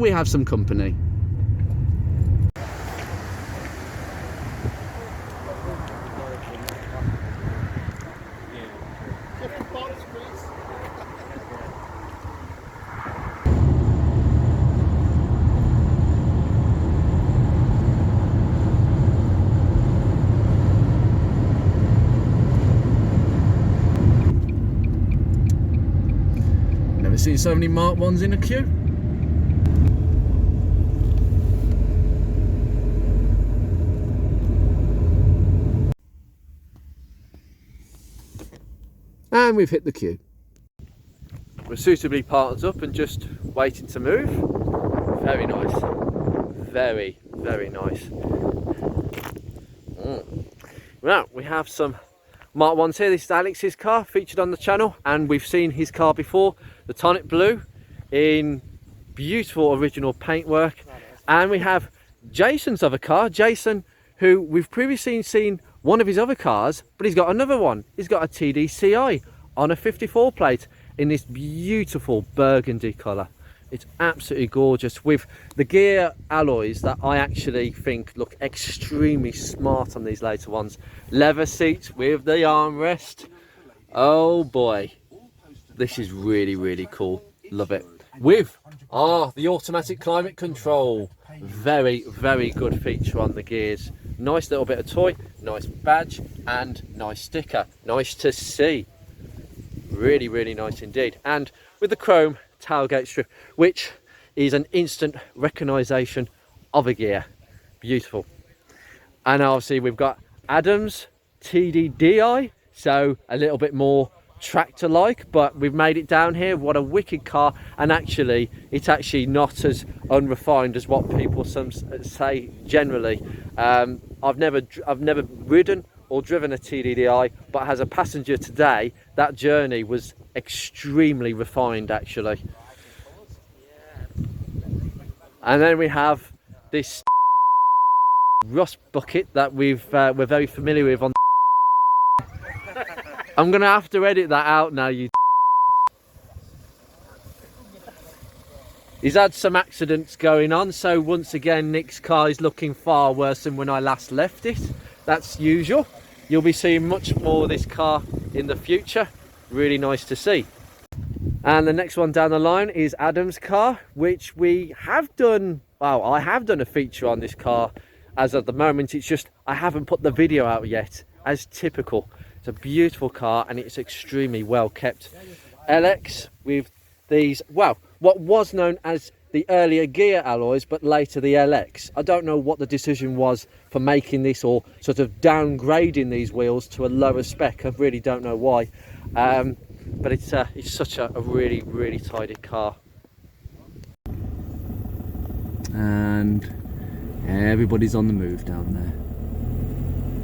we have some company. Never seen so many Mark 1s in a queue. And we've hit the queue. We're suitably parked up and just waiting to move. Very nice. Very, very nice. Now, we have some Mark 1s here. This is Alex's car, featured on the channel, and we've seen his car before, the Tonic Blue, in beautiful original paintwork. And we have Jason's other car, Jason, who we've previously seen one of his other cars, but he's got another one. He's got a TDCI on a 54 plate in this beautiful burgundy colour. It's absolutely gorgeous, with the gear alloys that I actually think look extremely smart on these later ones. Leather seats with the armrest. Oh boy, this is really, really cool. Love it. With the automatic climate control. Very, very good feature on the gears. Nice little bit of toy, nice badge, and nice sticker. Nice to see. Really, really nice indeed. And with the chrome tailgate strip, which is an instant recognition of a gear. Beautiful. And obviously we've got Adam's TDDI, so a little bit more tractor like, but we've made it down here. What a wicked car. And actually it's actually not as unrefined as what people say generally. I've never ridden or driven a TDDI, but as a passenger today, that journey was extremely refined actually. And then we have this rust bucket that we're very familiar with on I'm gonna have to edit that out now, you. He's had some accidents going on, so once again Nick's car is looking far worse than when I last left it. That's usual. You'll be seeing much more of this car in the future. Really nice to see. And the next one down the line is Adam's car, which we have done, well, I have done a feature on this car as of the moment. It's just I haven't put the video out yet, as typical. It's a beautiful car and it's extremely well kept. LX with these, well, what was known as the earlier gear alloys, but later the LX. I don't know what the decision was for making this, or sort of downgrading these wheels to a lower spec. I really don't know why. But it's such a really, really tidy car. And everybody's on the move down there.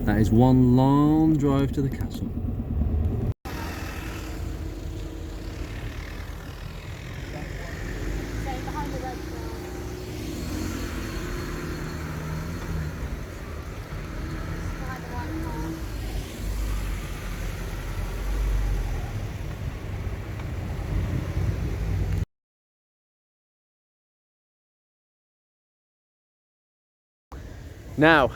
That is one long drive to the castle. Now,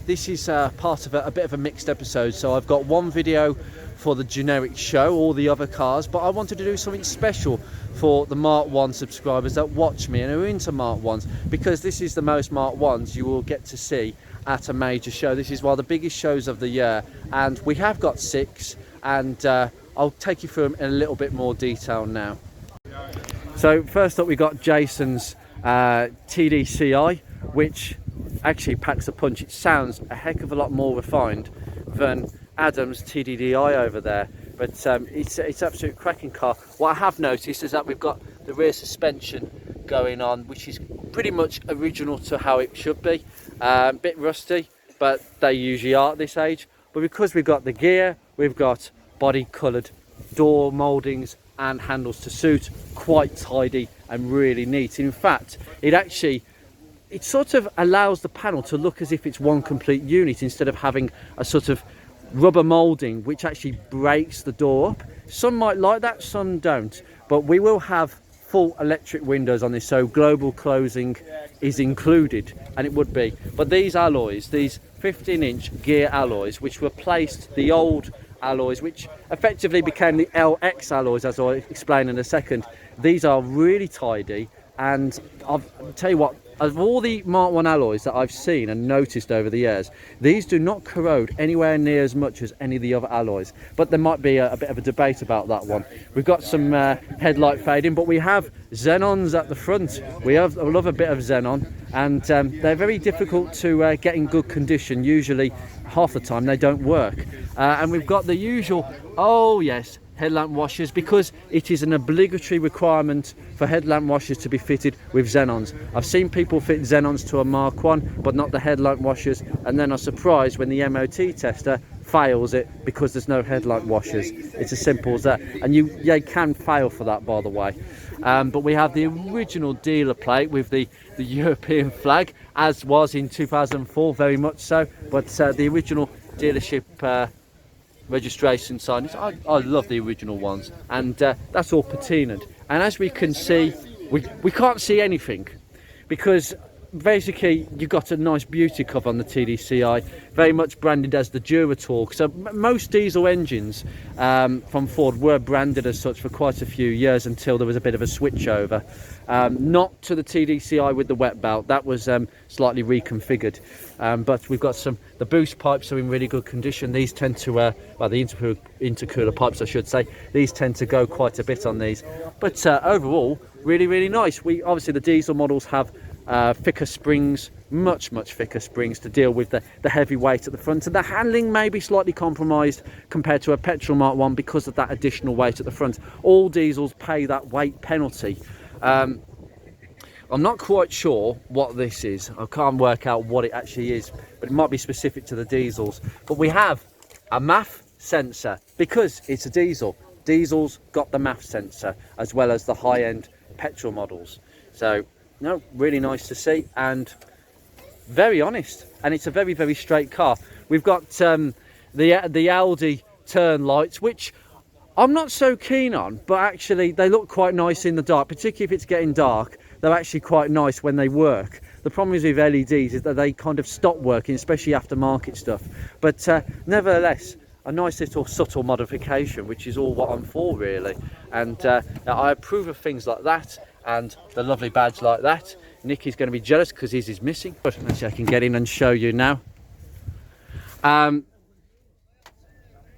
this is part of a bit of a mixed episode. So I've got one video for the generic show, all the other cars, but I wanted to do something special for the Mark 1 subscribers that watch me and are into Mark 1s, because this is the most Mark 1s you will get to see at a major show. This is one of the biggest shows of the year, and we have got 6, and I'll take you through them in a little bit more detail now. So first up, we got Jason's TDCI, which actually packs a punch. It sounds a heck of a lot more refined than Adam's TDDI over there, but it's absolute cracking car. What I have noticed is that we've got the rear suspension going on, which is pretty much original to how it should be. A bit rusty, but they usually are at this age. But because we've got the gear, we've got body coloured door mouldings and handles to suit, quite tidy and really neat. In fact, it sort of allows the panel to look as if it's one complete unit, instead of having a sort of rubber moulding which actually breaks the door up. Some might like that, some don't, but we will have full electric windows on this, so global closing is included, and it would be. But these alloys, these 15-inch gear alloys, which replaced the old alloys, which effectively became the LX alloys, as I'll explain in a second, these are really tidy. And I'll tell you what, of all the Mark 1 alloys that I've seen and noticed over the years, these do not corrode anywhere near as much as any of the other alloys. But there might be a bit of a debate about that one. We've got some headlight fading, but we have xenons at the front. I love a bit of xenon, and they're very difficult to get in good condition. Usually, half the time, they don't work. And we've got the usual, oh yes, headlamp washers, because it is an obligatory requirement for headlamp washers to be fitted with xenons. I've seen people fit xenons to a Mark 1 but not the headlamp washers, and then are surprised when the MOT tester fails it because there's no headlight washers. It's as simple as that, and you can fail for that, by the way. But we have the original dealer plate with the European flag, as was in 2004, very much so, but the original dealership registration sign. I love the original ones, and that's all patinaed. And as we can see, we can't see anything, because basically you've got a nice beauty cover on the TDCI, very much branded as the Duratorque. So most diesel engines from Ford were branded as such for quite a few years, until there was a bit of a switch over, not to the TDCI with the wet belt. That was slightly reconfigured, but we've got the boost pipes are in really good condition. These tend to well, the intercooler pipes, I should say, these tend to go quite a bit on these, but overall really nice. Obviously the diesel models have thicker springs, much thicker springs to deal with the heavy weight at the front, and the handling may be slightly compromised compared to a petrol Mark 1 because of that additional weight at the front. All diesels pay that weight penalty. I'm not quite sure what this is. I can't work out what it actually is, but it might be specific to the diesels. But we have a MAF sensor because it's a diesel. Diesels got the MAF sensor as well as the high-end petrol models. So no, really nice to see, and very honest, and it's a very straight car. We've got the Audi turn lights, which I'm not so keen on, but actually they look quite nice in the dark, particularly if it's getting dark. They're actually quite nice when they work. The problem is with LEDs is that they kind of stop working, especially aftermarket stuff. But nevertheless, a nice little subtle modification, which is all what I'm for, really. And I approve of things like that, and the lovely badge like that. Nicky's going to be jealous because his is missing, but actually I can get in and show you now.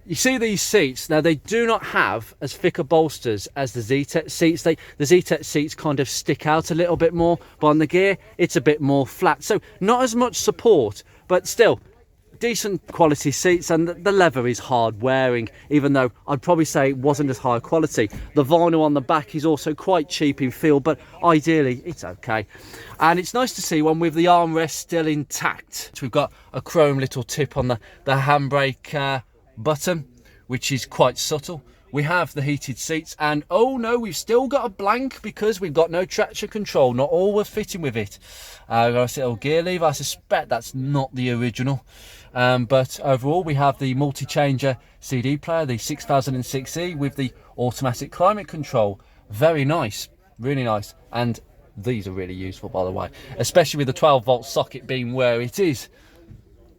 You see these seats now, they do not have as thicker bolsters as the zetec seats. The zetec seats kind of stick out a little bit more, but on the gear it's a bit more flat, so not as much support, but still decent quality seats. And the leather is hard wearing, even though I'd probably say it wasn't as high quality. The vinyl on the back is also quite cheap in feel, but ideally it's okay. And it's nice to see one with the armrest still intact. So we've got a chrome little tip on the handbrake button, which is quite subtle. We have the heated seats, and oh no, we've still got a blank because we've got no traction control. Not all we're fitting with it. We've got a little gear lever. I suspect that's not the original. But overall we have the multi-changer CD player, the 6006E with the automatic climate control. Very nice, really nice. And these are really useful, by the way, especially with the 12-volt socket being where it is.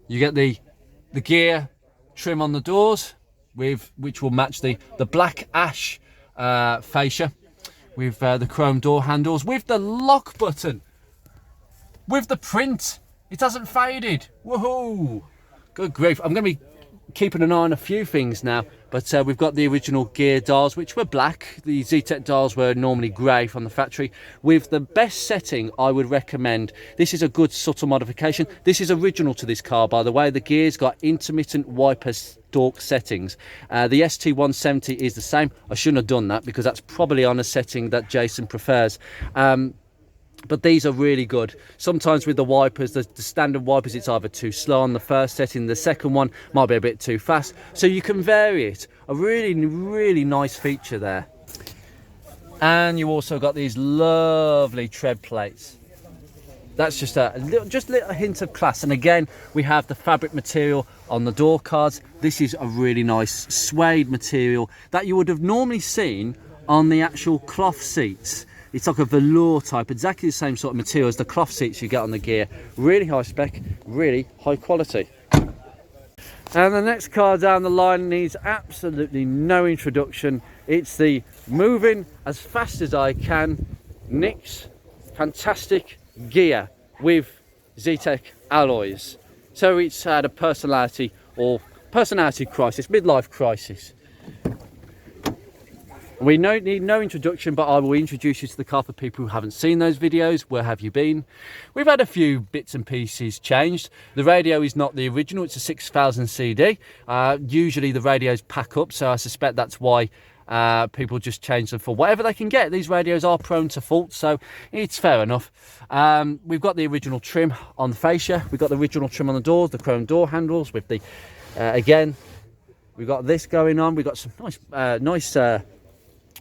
You get the gear trim on the doors, which will match the black ash fascia, with the chrome door handles, with the lock button, with the print. It hasn't faded. Woohoo! Good grief. I'm going to be keeping an eye on a few things now, but we've got the original gear dials, which were black. The zetec dials were normally grey from the factory, with the best setting I would recommend. This is a good subtle modification. This is original to this car, by the way. The gear's got intermittent wiper stalk settings. The ST170 is the same. I shouldn't have done that because that's probably on a setting that Jason prefers. But these are really good. Sometimes with the wipers, the standard wipers, it's either too slow on the first setting, the second one might be a bit too fast. So you can vary it. A really nice feature there. And you also got these lovely tread plates. That's just a little hint of class. And again, we have the fabric material on the door cards. This is a really nice suede material that you would have normally seen on the actual cloth seats. It's like a velour type, exactly the same sort of material as the cloth seats you get on the gear. Really high spec, really high quality. And the next car down the line needs absolutely no introduction. It's the moving as fast as I can Nick's fantastic gear with zetec alloys. So it's had a personality crisis, midlife crisis. We need no introduction, but I will introduce you to the car for people who haven't seen those videos. Where have you been? We've had a few bits and pieces changed. The radio is not the original, it's a 6000 CD. Usually the radios pack up, so I suspect that's why people just change them for whatever they can get. These radios are prone to faults, so it's fair enough. We've got the original trim on the fascia, we've got the original trim on the doors, the chrome door handles with the again, we've got this going on. We've got some nice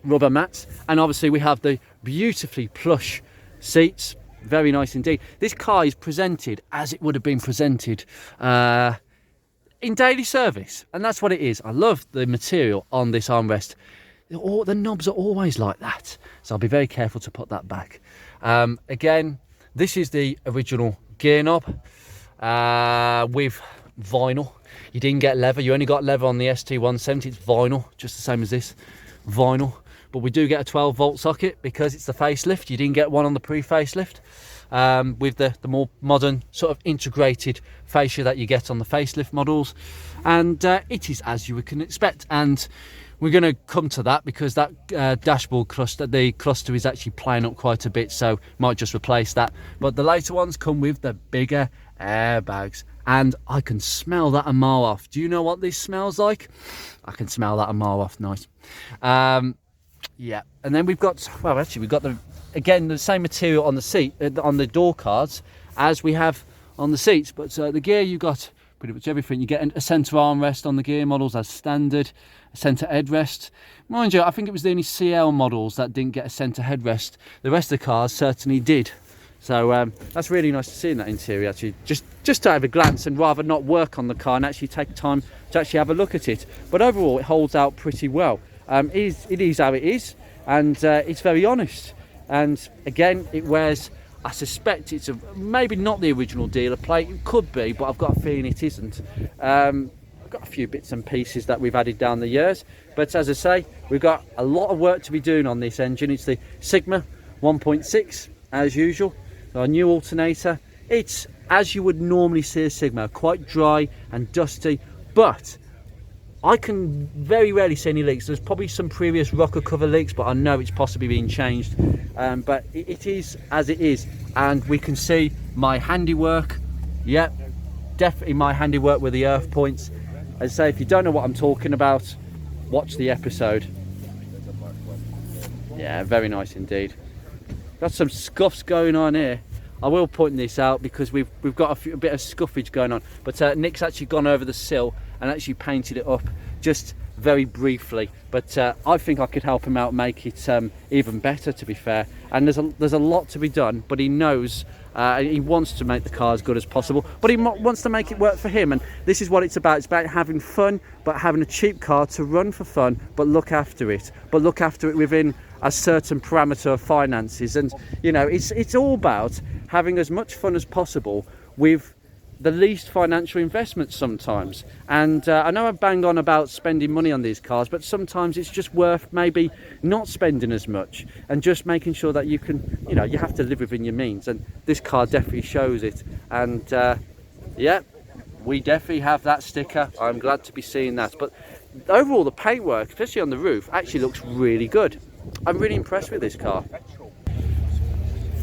rubber mats, and obviously we have the beautifully plush seats. Very nice indeed. This car is presented as it would have been presented in daily service, and that's what it is. I love the material on this armrest. The knobs are always like that, so I'll be very careful to put that back. Again, this is the original gear knob with vinyl. You didn't get leather, you only got leather on the ST170. It's vinyl, just the same as this, vinyl. But we do get a 12-volt socket because it's the facelift. You didn't get one on the pre-facelift with the more modern sort of integrated fascia that you get on the facelift models. And it is as you can expect. And we're going to come to that because that dashboard cluster, the cluster is actually playing up quite a bit, so might just replace that. But the later ones come with the bigger airbags, and I can smell that a mile off. Do you know what this smells like? I can smell that a mile off. Nice. Yeah, and then we've got, well, actually we've got the same material on the seat, on the door cards as we have on the seats, but the gear, you got pretty much everything. You get a centre armrest on the gear models as standard, a centre headrest. Mind you, I think it was the only CL models that didn't get a centre headrest. The rest of the cars certainly did. So that's really nice to see in that interior, actually, just to have a glance and rather not work on the car and actually take time to actually have a look at it. But overall, it holds out pretty well. It is how it is, and it's very honest. And again, it wears, I suspect it's maybe not the original dealer plate. It could be, but I've got a feeling it isn't. I've got a few bits and pieces that we've added down the years, but as I say, we've got a lot of work to be doing on this engine. It's the Sigma 1.6 as usual. Our new alternator. It's as you would normally see a Sigma, quite dry and dusty, but I can very rarely see any leaks. There's probably some previous rocker cover leaks, but I know it's possibly being changed. But it is as it is, and we can see my handiwork. Yep, definitely my handiwork with the earth points. As I say, if you don't know what I'm talking about, watch the episode. Yeah, very nice indeed. Got some scuffs going on here. I will point this out because we've got a bit of scuffage going on, but Nick's actually gone over the sill and actually painted it up just very briefly. But I think I could help him out, make it even better, to be fair. And there's a lot to be done, but he knows he wants to make the car as good as possible, but he wants to make it work for him. And this is what it's about. It's about having fun, but having a cheap car to run for fun, but look after it within a certain parameter of finances. And you know, it's all about having as much fun as possible with the least financial investment sometimes. And I know I bang on about spending money on these cars, but sometimes it's just worth maybe not spending as much and just making sure that you can, you know, you have to live within your means. And this car definitely shows it. And yeah, we definitely have that sticker. I'm glad to be seeing that. But overall, the paintwork, especially on the roof, actually looks really good. I'm really impressed with this car.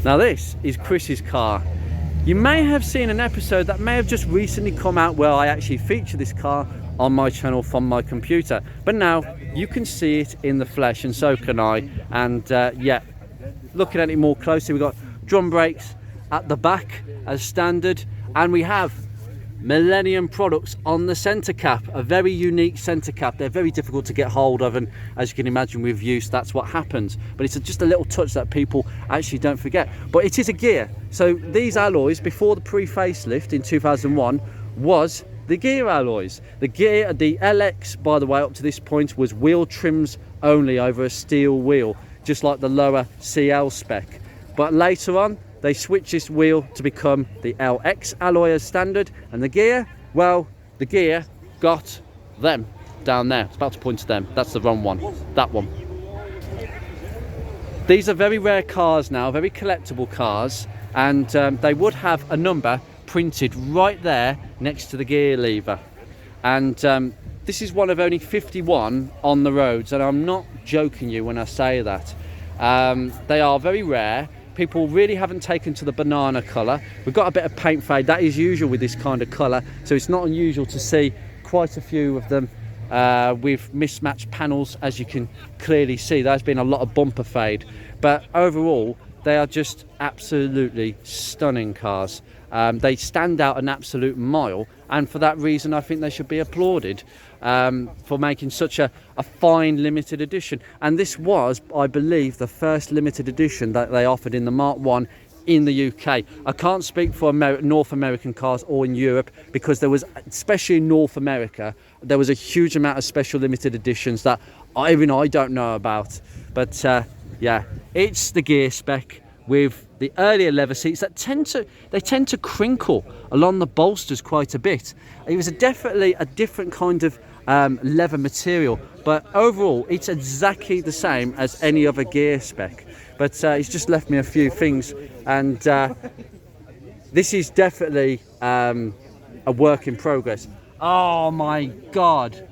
Now this is Chris's car. You may have seen an episode that may have just recently come out where I actually feature this car on my channel from my computer, but now you can see it in the flesh, and so can I. And yeah, looking at it more closely, we've got drum brakes at the back as standard, and we have Millennium products on the center cap, a very unique center cap. They're very difficult to get hold of, and as you can imagine with use, that's what happens. But it's just a little touch that people actually don't forget. But it is a gear. So these alloys, before the pre-facelift in 2001, was the gear alloys. The gear, the LX, by the way, up to this point was wheel trims only over a steel wheel. just like the lower CL spec. But later on, they switched this wheel to become the LX alloy as standard, and the gear, well, the gear got them down there. It's about to point to them. That's the wrong one. That one. These are very rare cars now, very collectible cars, and they would have a number printed right there next to the gear lever. And this is one of only 51 on the roads, and I'm not joking you when I say that. They are very rare. People really haven't taken to the banana colour. We've got a bit of paint fade. That is usual with this kind of colour, so it's not unusual to see quite a few of them with mismatched panels, as you can clearly see. There's been a lot of bumper fade, but overall they are just absolutely stunning cars. They stand out an absolute mile, and for that reason I think they should be applauded for making such a fine limited edition. And this was, I believe, the first limited edition that they offered in the Mark 1 in the UK. I can't speak for North American cars or in Europe, because there was, especially in North America, there was a huge amount of special limited editions that even I don't know about. But yeah, it's the gear spec with the earlier leather seats that tend to crinkle along the bolsters quite a bit. It was definitely a different kind of leather material, but overall it's exactly the same as any other gear spec. But he's just left me a few things, and this is definitely a work in progress. Oh my god,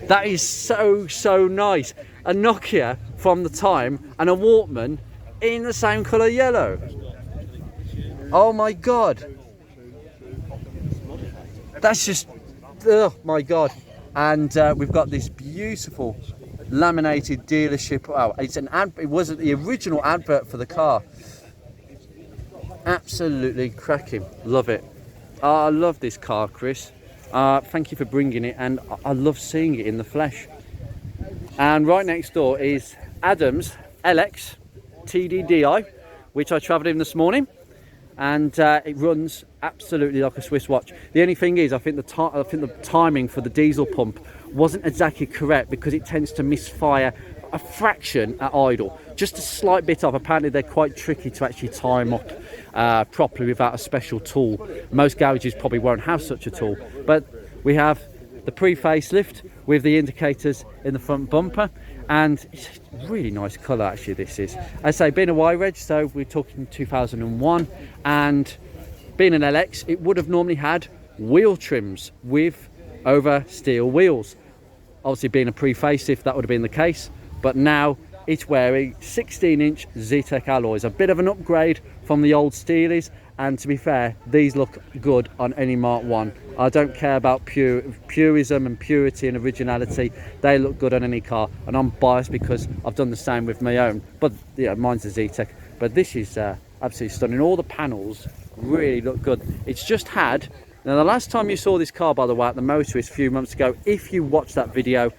that is so nice. A Nokia from the time and a Walkman in the same colour yellow. Oh my god, that's just, oh my god. And we've got this beautiful laminated dealership. Oh, it's an ad, it wasn't the original advert for the car. Absolutely cracking. Love it. I love this car, Chris. Thank you for bringing it, and I love seeing it in the flesh. And right next door is Adam's LX TDDI, which I travelled in this morning, and it runs absolutely like a Swiss watch. The only thing is, I think the timing for the diesel pump wasn't exactly correct, because it tends to misfire a fraction at idle, just a slight bit off. Apparently they're quite tricky to actually time up properly without a special tool. Most garages probably won't have such a tool. But we have the pre-facelift with the indicators in the front bumper, and it's a really nice colour actually. This is, as I say, being a Y-Reg, so we're talking 2001, and being an LX, it would have normally had wheel trims with over steel wheels. Obviously being a pre-facelift, that would have been the case, but now it's wearing 16-inch zetec alloys, a bit of an upgrade from the old Steelies. And to be fair, these look good on any Mark 1. I don't care about purism and purity and originality. They look good on any car, and I'm biased because I've done the same with my own. But yeah, mine's a zetec. But this is absolutely stunning. All the panels really look good. It's just had, now the last time you saw this car, by the way, at the Motorist a few months ago, if you watched that video,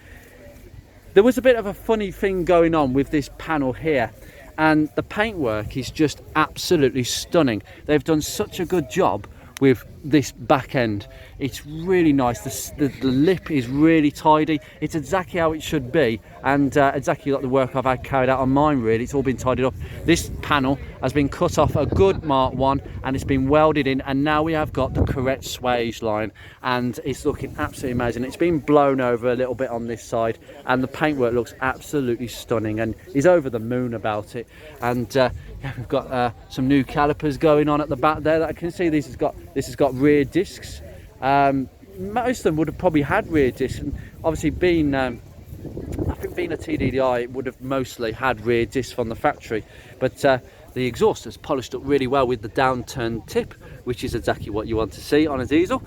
there was a bit of a funny thing going on with this panel here. And the paintwork is just absolutely stunning. They've done such a good job with this back end. It's really nice. The lip is really tidy. It's exactly how it should be, and exactly like the work I've had carried out on mine, really. It's all been tidied up. This panel has been cut off a good Mark 1, and it's been welded in, and now we have got the correct swage line, and it's looking absolutely amazing. It's been blown over a little bit on this side, and the paintwork looks absolutely stunning, and he's over the moon about it. And yeah, we've got some new calipers going on at the back there that I can see. This has got rear discs. Most of them would have probably had rear discs, and obviously being I think being a TDDI, it would have mostly had rear discs from the factory. But the exhaust is polished up really well with the downturned tip, which is exactly what you want to see on a diesel.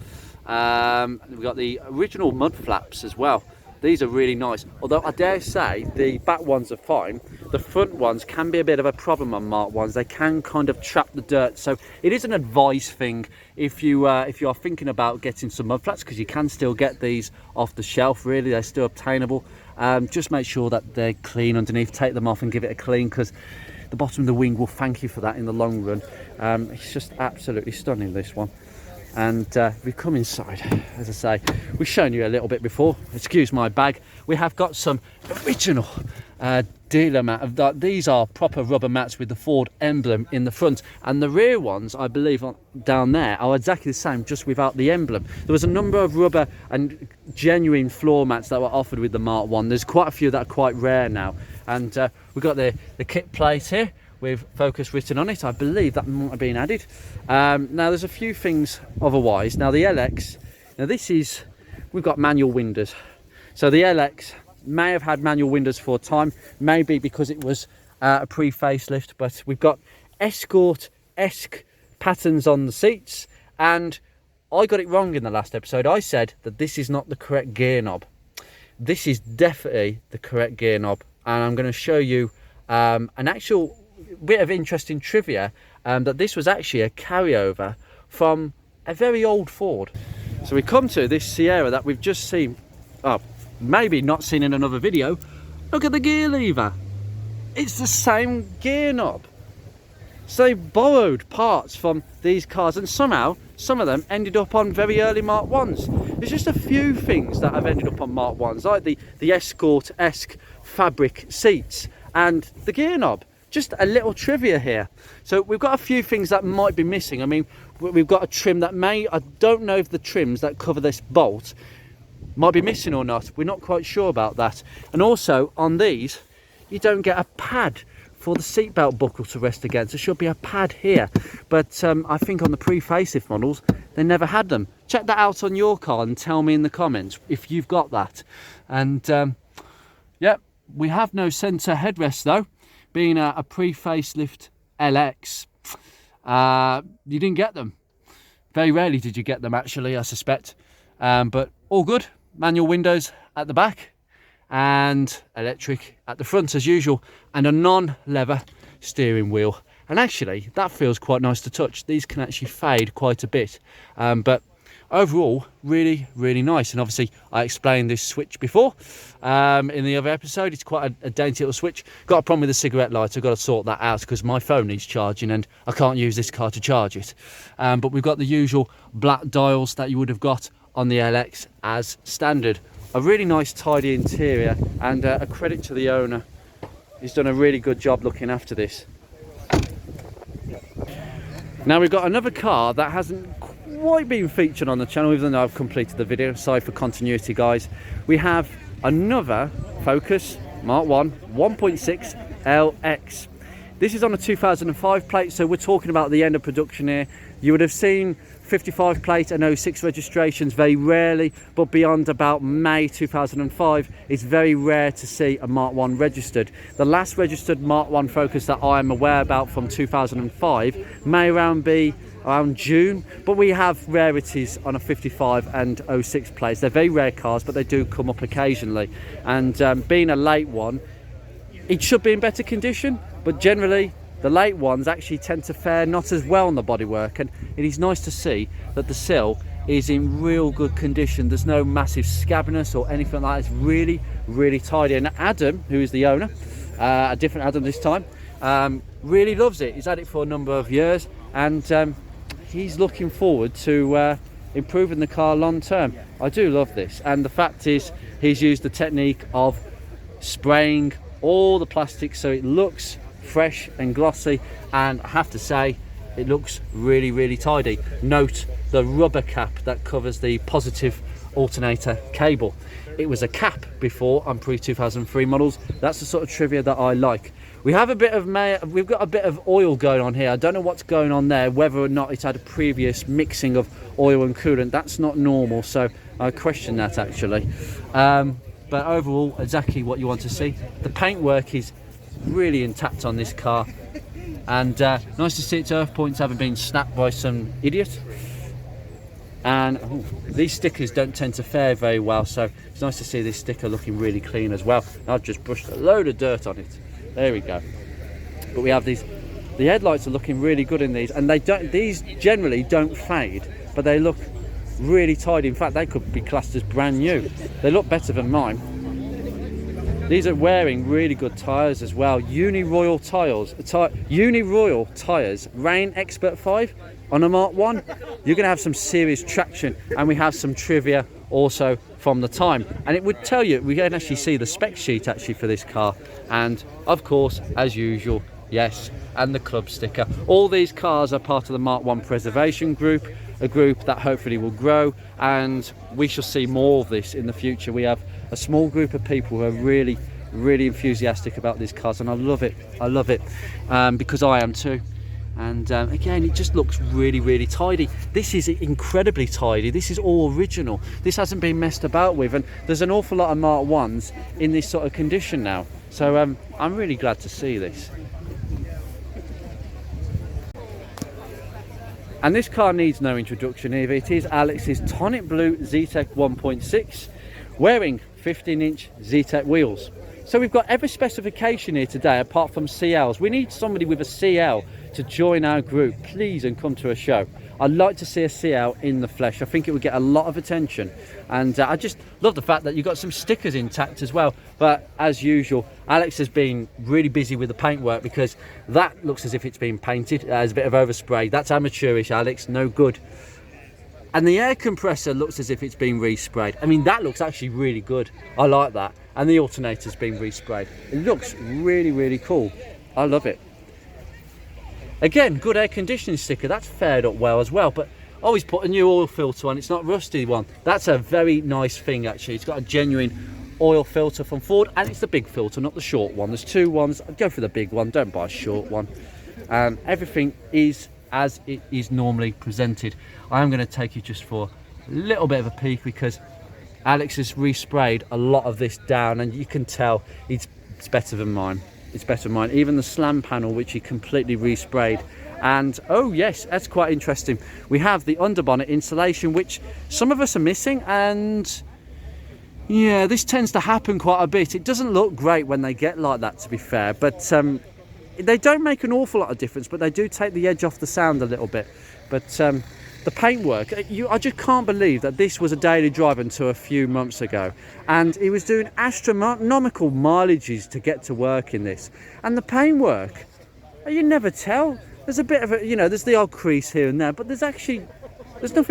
We've got the original mud flaps as well. These are really nice, although I dare say the back ones are fine. The front ones can be a bit of a problem on Mark 1s. They can kind of trap the dirt, so it is an advice thing if you are thinking about getting some mud flaps, because you can still get these off the shelf. Really, they're still obtainable. Just make sure that they're clean underneath. Take them off and give it a clean, because the bottom of the wing will thank you for that in the long run. It's just absolutely stunning, this one. And we come inside, as I say, we've shown you a little bit before. Excuse my bag. We have got some original dealer mat. These are proper rubber mats with the Ford emblem in the front, and the rear ones, I believe, down there are exactly the same, just without the emblem. There was a number of rubber and genuine floor mats that were offered with the Mark 1. There's quite a few that are quite rare now, and we've got the kit plate here with Focus written on it. I believe that might have been added. Now there's a few things otherwise. Now the LX, now this is, we've got manual windows. So the LX may have had manual windows for a time, maybe because it was a pre-facelift, but we've got Escort-esque patterns on the seats, and I got it wrong in the last episode. I said that this is not the correct gear knob. This is definitely the correct gear knob, and I'm going to show you an actual bit of interesting trivia, that this was actually a carryover from a very old Ford. So we come to this Sierra that we've just seen, maybe not seen in another video. Look at the gear lever. It's the same gear knob. So they borrowed parts from these cars, and somehow some of them ended up on very early Mark 1s. There's just a few things that have ended up on Mark 1s, like the Escort-esque fabric seats and the gear knob. Just a little trivia here. So we've got a few things that might be missing. I mean, we've got a trim that I don't know if the trims that cover this bolt might be missing or not. We're not quite sure about that. And also on these, you don't get a pad for the seatbelt buckle to rest against. There should be a pad here, but I think on the pre-facelift models they never had them. Check that out on your car and tell me in the comments if you've got that. And yeah, we have no centre headrest though. Being a pre-facelift LX, you didn't get them. Very rarely did you get them, actually, I suspect. But all good. Manual windows at the back and electric at the front as usual, and a non-leather steering wheel. And actually, that feels quite nice to touch. These can actually fade quite a bit, but overall, really, really nice. And obviously, I explained this switch before in the other episode. It's quite a dainty little switch. Got a problem with the cigarette light. I've got to sort that out because my phone needs charging and I can't use this car to charge it. But we've got the usual black dials that you would have got on the LX as standard. A really nice, tidy interior, and a credit to the owner. He's done a really good job looking after this. Now we've got another car that hasn't quite been featured on the channel, even though I've completed the video. Sorry for continuity, guys. We have another Focus Mark 1 1.6 LX. This is on a 2005 plate, so we're talking about the end of production here. You would have seen 55 plate and 06 registrations very rarely, but beyond about May 2005, it's very rare to see a Mark 1 registered. The last registered Mark 1 Focus that I am aware about from 2005 may be around June, but we have rarities on a 55 and 06 plates. They're very rare cars, but they do come up occasionally. And being a late one, it should be in better condition, but generally the late ones actually tend to fare not as well on the bodywork, and it is nice to see that the sill is in real good condition. There's no massive scabbiness or anything like that. It's really, really tidy. And Adam, who is the owner, a different Adam this time, really loves it. He's had it for a number of years, and he's looking forward to improving the car long term. I do love this, and the fact is he's used the technique of spraying all the plastic so it looks fresh and glossy, and I have to say it looks really, really tidy. Note the rubber cap that covers the positive alternator cable. It was a cap before on pre-2003 models. That's the sort of trivia that I like. We've got a bit of oil going on here. I don't know what's going on there, whether or not it's had a previous mixing of oil and coolant. That's not normal, so I question that actually. But overall, exactly what you want to see. The paintwork is really intact on this car, and nice to see its earth points haven't been snapped by some idiot. And these stickers don't tend to fare very well, so it's nice to see this sticker looking really clean as well. I've just brushed a load of dirt on it. There we go. But we have these, the headlights are looking really good in these, and these generally don't fade, but they look really tidy. In fact, they could be classed as brand new. They look better than mine. These are wearing really good tyres as well. Uni Royal tyres, Rain Expert 5. on a Mark 1, you're going to have some serious traction. And we have some trivia also from the time. And it would tell you, we can actually see the spec sheet actually for this car. And of course, as usual, yes, and the club sticker. All these cars are part of the Mark 1 Preservation Group, a group that hopefully will grow, and we shall see more of this in the future. We have a small group of people who are really enthusiastic about these cars, and I love it. I love it because I am too. And again, it just looks really tidy. This is incredibly tidy. This is all original. This hasn't been messed about with, and there's an awful lot of Mark 1s in this sort of condition now. So I'm really glad to see this. And this car needs no introduction either. It is Alex's Tonic Blue zetec 1.6, wearing 15-inch zetec wheels. So we've got every specification here today apart from CLs. We need somebody with a CL to join our group, please, and come to a show. I'd like to see a CL in the flesh. I think it would get a lot of attention. And I just love the fact that you've got some stickers intact as well. But as usual, Alex has been really busy with the paintwork, because that looks as if it's been painted. There's a bit of overspray. That's amateurish, Alex, no good. And the air compressor looks as if it's been resprayed. I mean, that looks actually really good. I like that. And the alternator's been resprayed. It looks really cool. I love it. Again, good air conditioning sticker. That's fared up well as well. But always put a new oil filter on. It's not rusty one. That's a very nice thing, actually. It's got a genuine oil filter from Ford, and it's the big filter, not the short one. There's two ones. Go for the big one. Don't buy a short one. Everything is as it is normally presented. I am going to take you just for a little bit of a peek, because Alex has resprayed a lot of this down, and you can tell it's better than mine. It's better than mine. Even the slam panel, which he completely resprayed. And oh yes, that's quite interesting. We have the underbonnet insulation, which some of us are missing, and yeah, this tends to happen quite a bit. It doesn't look great when they get like that, to be fair, but they don't make an awful lot of difference, but they do take the edge off the sound a little bit. But the paintwork, I just can't believe that this was a daily drive until a few months ago, and he was doing astronomical mileages to get to work in this. And the paintwork, you never tell. There's a bit of a, you know, there's the odd crease here and there, but there's nothing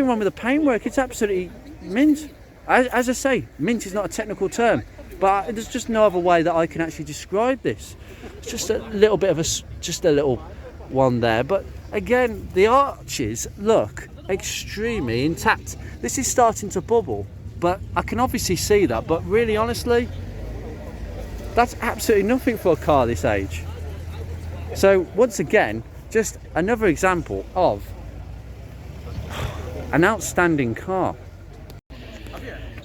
wrong with the paintwork. It's absolutely mint. As I say, mint is not a technical term, but there's just no other way that I can actually describe this. It's just a little bit of just a little one there, but again, the arches look extremely intact. This is starting to bubble, but I can obviously see that, but really honestly, that's absolutely nothing for a car this age. So once again, just another example of an outstanding car.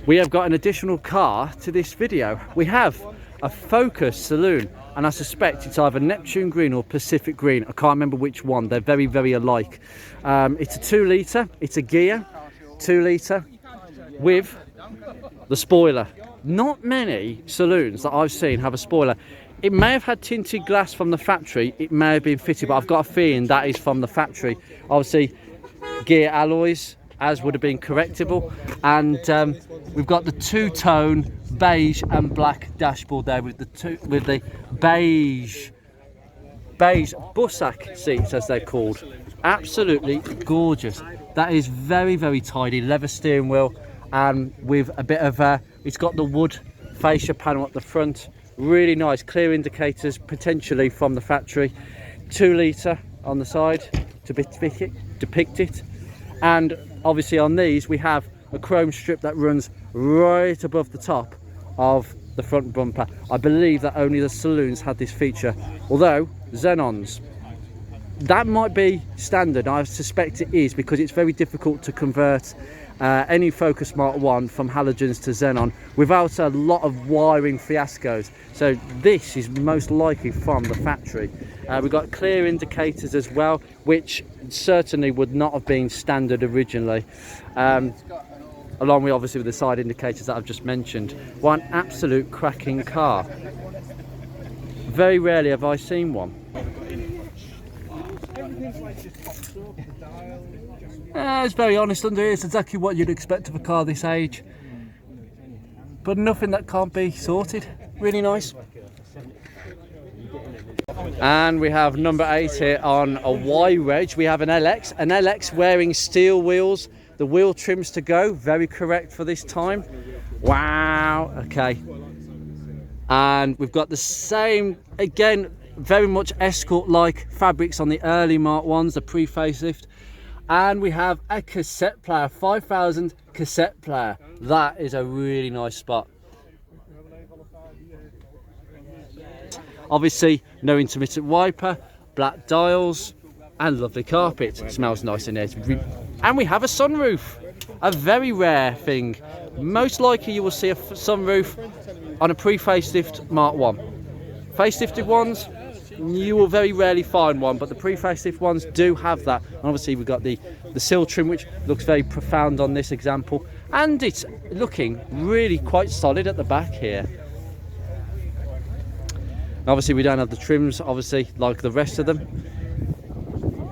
We have got an additional car to this video. We have a Focus saloon, and I suspect it's either Neptune green or Pacific green. I can't remember which one. They're very alike. It's a 2 litre. It's a gear 2 litre with the spoiler. Not many saloons that I've seen have a spoiler. It may have had tinted glass from the factory. It may have been fitted, but I've got a feeling that is from the factory. Obviously, gear alloys, as would have been correctable, and we've got the two-tone beige and black dashboard there with the beige Bussack seats, as they're called. Absolutely gorgeous. That is very tidy. Leather steering wheel, and with a bit of it's got the wood fascia panel at the front. Really nice. Clear indicators, potentially from the factory. 2 litre on the side to depict it. And obviously on these we have a chrome strip that runs right above the top of the front bumper. I believe that only the saloons had this feature, although Xenons, that might be standard. I suspect it is, because it's very difficult to convert any Focus Mark 1 from halogens to xenon without a lot of wiring fiascos. So this is most likely from the factory. We've got clear indicators as well, which certainly would not have been standard originally, along with obviously with the side indicators that I've just mentioned. One absolute cracking car. Very rarely have I seen one. It's very honest under here. It's exactly what you'd expect of a car this age, but nothing that can't be sorted. Really nice. And we have number 8 here on a Y reg. We have an LX wearing steel wheels. The wheel trims to go, very correct for this time. Wow, okay. And we've got the same, again, very much Escort-like fabrics on the early Mark 1s, the pre-facelift. And we have a cassette player, 5000 cassette player. That is a really nice spot. Obviously, no intermittent wiper, black dials, and lovely carpet. It smells nice in there. And we have a sunroof, a very rare thing. Most likely you will see a sunroof on a pre-facelift Mark 1. Facelifted ones, you will very rarely find one, but the pre-facelift ones do have that. And obviously we've got the sill trim, which looks very profound on this example, and it's looking really quite solid at the back here. Obviously we don't have the trims, obviously, like the rest of them.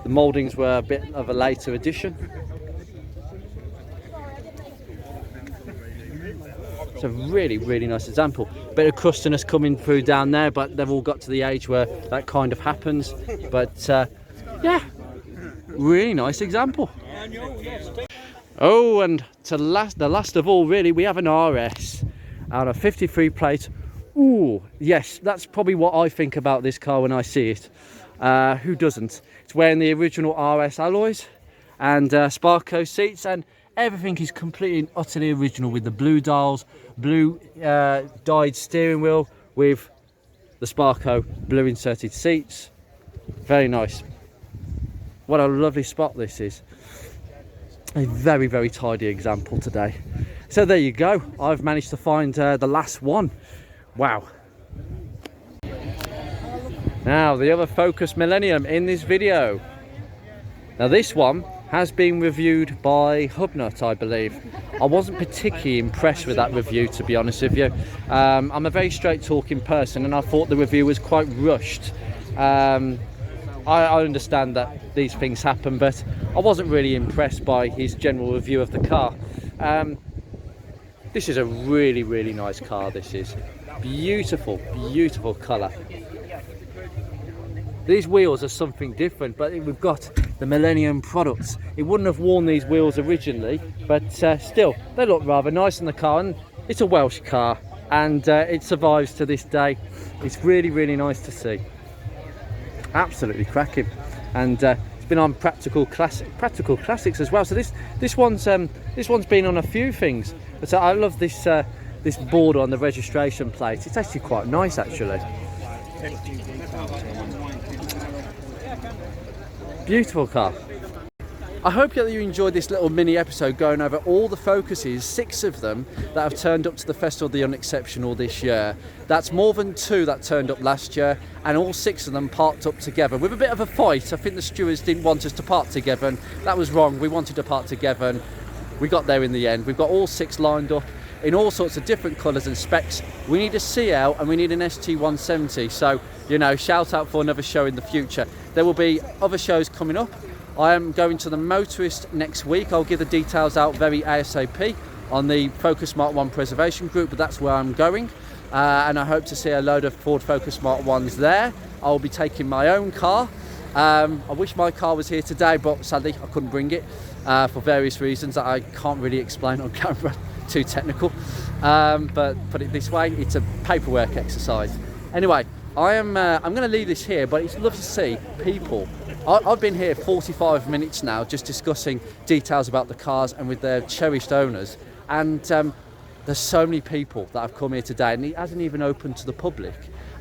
The mouldings were a bit of a later addition. It's a really, really nice example. Bit of crustiness coming through down there, but they've all got to the age where that kind of happens. But yeah, really nice example. Oh, and the last of all, really, we have an RS on a 53 plate. Ooh, yes, that's probably what I think about this car when I see it. Who doesn't? It's wearing the original RS alloys and Sparco seats, and everything is completely and utterly original with the blue dials, blue dyed steering wheel with the Sparco blue inserted seats. Very nice. What a lovely spot this is. A very, very tidy example today. So there you go. I've managed to find the last one. Wow. Now the other Focus Millennium in this video. Now this one has been reviewed by Hubnut, I believe. I wasn't particularly impressed with that review, to be honest with you. I'm a very straight talking person, and I thought the review was quite rushed. I understand that these things happen, but I wasn't really impressed by his general review of the car. This is a really, really nice car. This is beautiful, beautiful colour. These wheels are something different, but we've got the Millennium products. It wouldn't have worn these wheels originally, but still, they look rather nice in the car, and it's a Welsh car, and it survives to this day. It's really, really nice to see. Absolutely cracking, and it's been on practical classics as well. So this one's been on a few things, but I love this this border on the registration plate. It's actually quite nice, actually. Beautiful car. I hope that you enjoyed this little mini episode going over all the Focuses, 6 of them that have turned up to the Festival of the Unexceptional this year. That's more than 2 that turned up last year, and all 6 of them parked up together with a bit of a fight. I think the stewards didn't want us to park together, and that was wrong. We wanted to park together, and we got there in the end. We've got all 6 lined up in all sorts of different colours and specs. We need a CL and we need an ST170, so you know, shout out for another show in the future. There will be other shows coming up. I am going to the Motorist next week. I'll give the details out very ASAP on the Focus Mark 1 Preservation Group, but that's where I'm going, and I hope to see a load of Ford Focus Mark 1s there. I'll be taking my own car. I wish my car was here today, but sadly I couldn't bring it for various reasons that I can't really explain on camera. Too technical, but put it this way, it's a paperwork exercise. Anyway, I'm going to leave this here, but it's lovely to see people. I've been here 45 minutes now just discussing details about the cars and with their cherished owners, and there's so many people that have come here today, and it hasn't even opened to the public,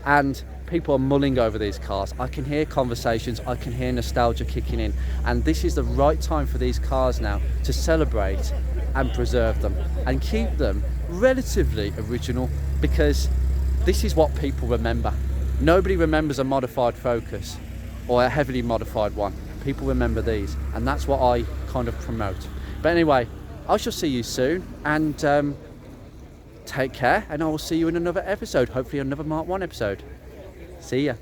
and people are mulling over these cars. I can hear conversations, I can hear nostalgia kicking in, and this is the right time for these cars now to celebrate and preserve them and keep them relatively original, because this is what people remember. Nobody remembers a modified Focus or a heavily modified one. People remember these, and that's what I kind of promote. But anyway, I shall see you soon, and take care, and I will see you in another episode, hopefully another Mark 1 episode. See ya.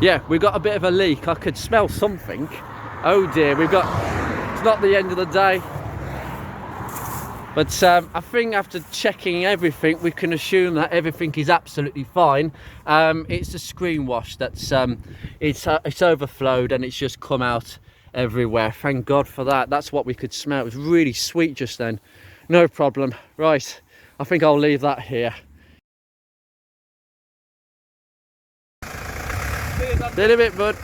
Yeah, we got a bit of a leak. I could smell something. Oh dear, it's not the end of the day. But I think after checking everything, we can assume that everything is absolutely fine. It's the screen wash that's it's overflowed and it's just come out everywhere. Thank God for that. That's what we could smell. It was really sweet just then. No problem. Right, I think I'll leave that here. See you in a bit, bud.